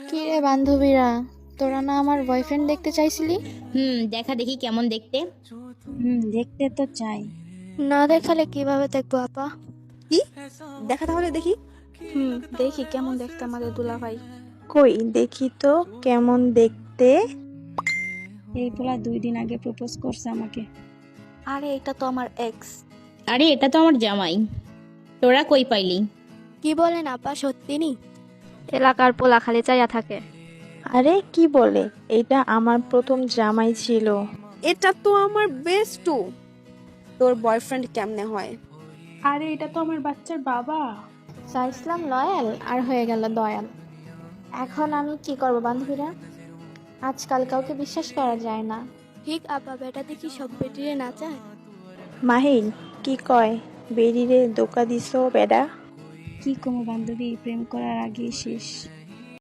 কি রে বান্ধবীরা, তোরা না আমার বয়ফ্রেন্ড দেখতে চাইছিলি? দেখা দেখি কেমন দেখতে। দেখতে তো চাই। না দেখালে কিভাবে দেখবো আপা? কি? দেখা তাহলে দেখি। দেখি কেমন দেখতে আমাদের দুলাভাই। কই দেখি তো কেমন দেখতে। এই পোলা 2 দিন আগে প্রপোজ করছে আমাকে। আরে এটা তো আমার এক্স। আরে এটা তো আমার জামাই। তোরা কই পাইলি? কি বলেন আপা, সত্যি নি? এলাকার পোলা খালি চাইয়া থাকে। আরে কি বলে, এটা আমার প্রথম জামাই ছিল। এটা তো আমার বেস্ট। তোর বয়ফ্রেন্ড কেমনে হয়? আরে এটা তো আমার বাচ্চার বাবা। চাইছিলাম লয়াল আর হয়ে গেল দয়াল। এখন আমি কি করব বান্ধবীরা? আজকাল কাউকে বিশ্বাস করা যায় না। ঠিক আপা, বেটা দেখি সব বেটিরে না চায়। মাহিন কি কয়, বেরিরে দোকা দিছো বেডা? কি কমো বান্ধবী, প্রেম করার আগেই শেষ।